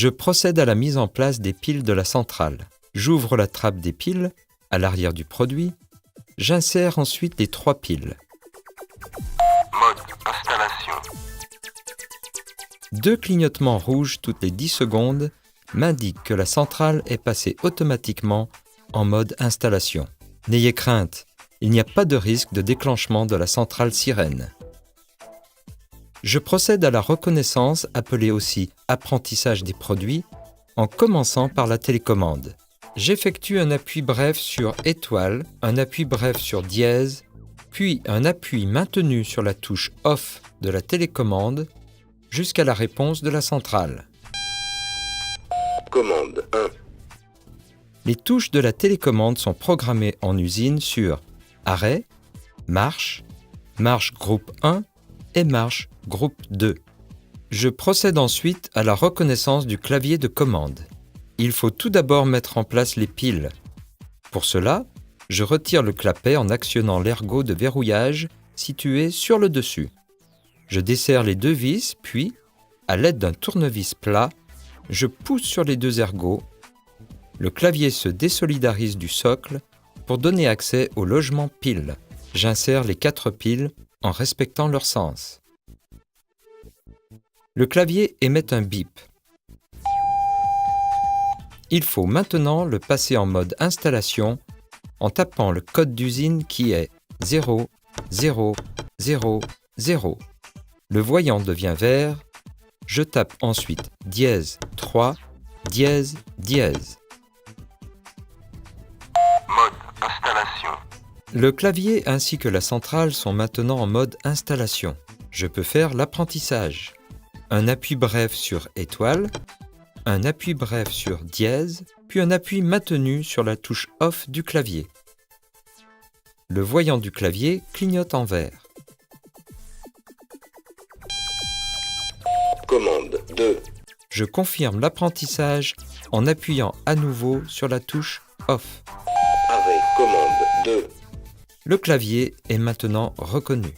Je procède à la mise en place des piles de la centrale. J'ouvre la trappe des piles à l'arrière du produit. J'insère ensuite les 3 piles. Mode installation. 2 clignotements rouges toutes les 10 secondes m'indiquent que la centrale est passée automatiquement en mode installation. N'ayez crainte, il n'y a pas de risque de déclenchement de la centrale sirène. Je procède à la reconnaissance, appelée aussi apprentissage des produits, en commençant par la télécommande. J'effectue un appui bref sur étoile, un appui bref sur dièse, puis un appui maintenu sur la touche OFF de la télécommande jusqu'à la réponse de la centrale. Commande 1. Les touches de la télécommande sont programmées en usine sur arrêt, marche, marche groupe 1 et marche groupe 2. Je procède ensuite à la reconnaissance du clavier de commande. Il faut tout d'abord mettre en place les piles. Pour cela, je retire le clapet en actionnant l'ergot de verrouillage situé sur le dessus. Je desserre les 2 vis, puis, à l'aide d'un tournevis plat, je pousse sur les 2 ergots. Le clavier se désolidarise du socle pour donner accès au logement pile. J'insère les 4 piles en respectant leur sens. Le clavier émet un bip. Il faut maintenant le passer en mode installation en tapant le code d'usine qui est 0, 0, 0, 0. Le voyant devient vert. Je tape ensuite dièse 3, dièse, dièse. Mode installation. Le clavier ainsi que la centrale sont maintenant en mode installation. Je peux faire l'apprentissage. Un appui bref sur étoile, un appui bref sur dièse, puis un appui maintenu sur la touche OFF du clavier. Le voyant du clavier clignote en vert. Commande 2. Je confirme l'apprentissage en appuyant à nouveau sur la touche OFF. Avec commande 2. Le clavier est maintenant reconnu.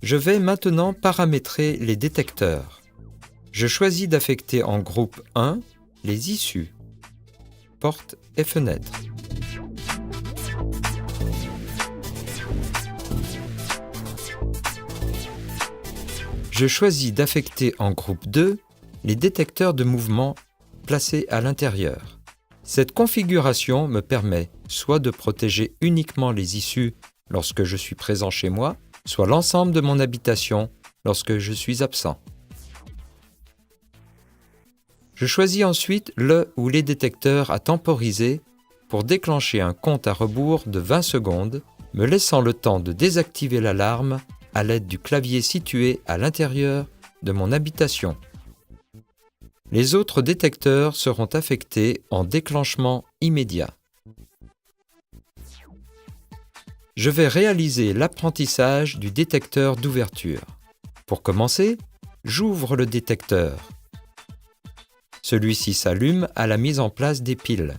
Je vais maintenant paramétrer les détecteurs. Je choisis d'affecter en groupe 1 les issues, portes et fenêtres. Je choisis d'affecter en groupe 2 les détecteurs de mouvement placés à l'intérieur. Cette configuration me permet soit de protéger uniquement les issues lorsque je suis présent chez moi, soit l'ensemble de mon habitation lorsque je suis absent. Je choisis ensuite le ou les détecteurs à temporiser pour déclencher un compte à rebours de 20 secondes, me laissant le temps de désactiver l'alarme à l'aide du clavier situé à l'intérieur de mon habitation. Les autres détecteurs seront affectés en déclenchement immédiat. Je vais réaliser l'apprentissage du détecteur d'ouverture. Pour commencer, j'ouvre le détecteur. Celui-ci s'allume à la mise en place des piles.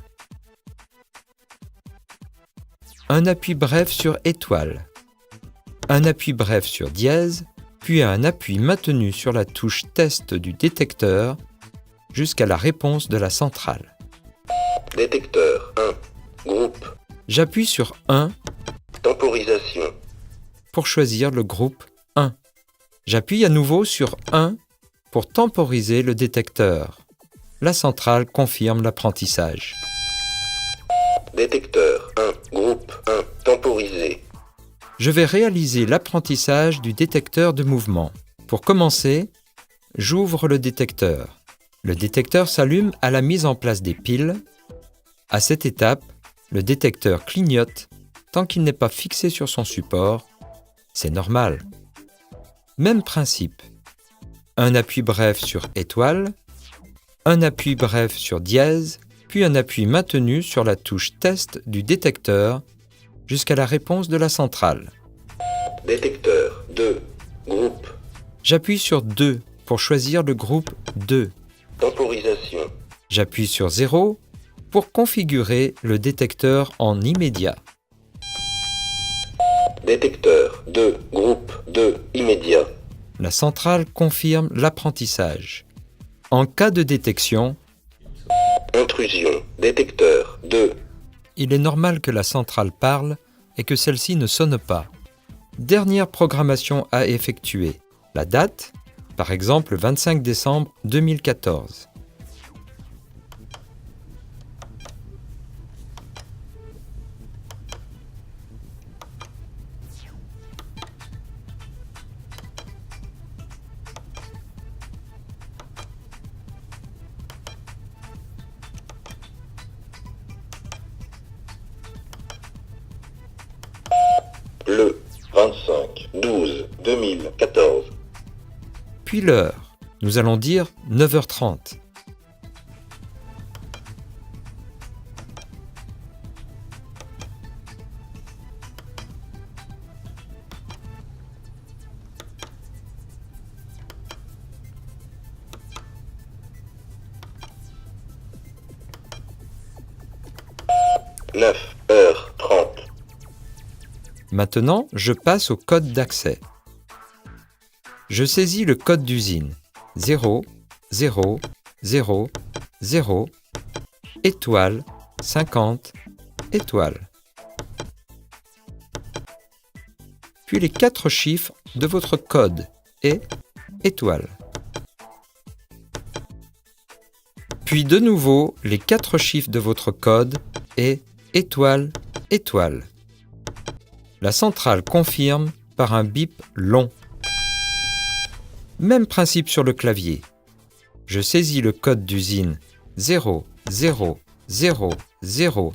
Un appui bref sur étoile. Un appui bref sur dièse, puis un appui maintenu sur la touche test du détecteur jusqu'à la réponse de la centrale. Détecteur 1. Groupe. J'appuie sur 1 Temporisation. pour choisir le groupe 1. J'appuie à nouveau sur 1 pour temporiser le détecteur. La centrale confirme l'apprentissage. Détecteur 1. Groupe 1. Temporisé. Je vais réaliser l'apprentissage du détecteur de mouvement. Pour commencer, j'ouvre le détecteur. Le détecteur s'allume à la mise en place des piles. À cette étape, le détecteur clignote tant qu'il n'est pas fixé sur son support. C'est normal. Même principe. Un appui bref sur étoile, un appui bref sur dièse, puis un appui maintenu sur la touche test du détecteur jusqu'à la réponse de la centrale. Détecteur 2. Groupe. J'appuie sur 2 pour choisir le groupe 2. Temporisation. J'appuie sur 0 pour configurer le détecteur en immédiat. Détecteur 2, groupe 2, immédiat. La centrale confirme l'apprentissage. En cas de détection, Intrusion, détecteur 2, il est normal que la centrale parle et que celle-ci ne sonne pas. Dernière programmation à effectuer. La date, par exemple le 25 décembre 2014. le 25/12/2014. Puis l'heure, nous allons dire 9h30. « 9h30. Maintenant, je passe au code d'accès. Je saisis le code d'usine 0 0 0 0 étoile 50 étoile. Puis les 4 chiffres de votre code et étoile. Puis de nouveau les 4 chiffres de votre code et étoile étoile. La centrale confirme par un bip long. Même principe sur le clavier. Je saisis le code d'usine 0 0 0 0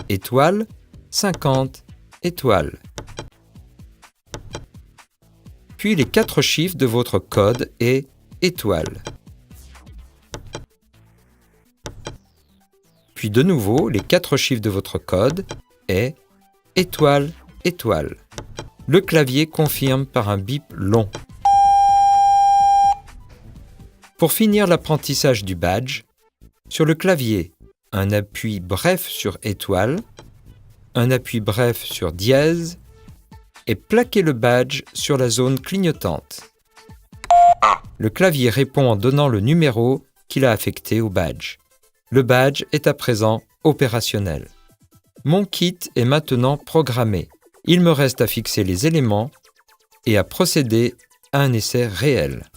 étoile 50 étoile. Puis les 4 chiffres de votre code et étoile. Puis de nouveau les 4 chiffres de votre code et étoile étoile. Le clavier confirme par un bip long. Pour finir l'apprentissage du badge, sur le clavier, un appui bref sur étoile, un appui bref sur dièse et plaquez le badge sur la zone clignotante. Le clavier répond en donnant le numéro qu'il a affecté au badge. Le badge est à présent opérationnel. Mon kit est maintenant programmé. Il me reste à fixer les éléments et à procéder à un essai réel.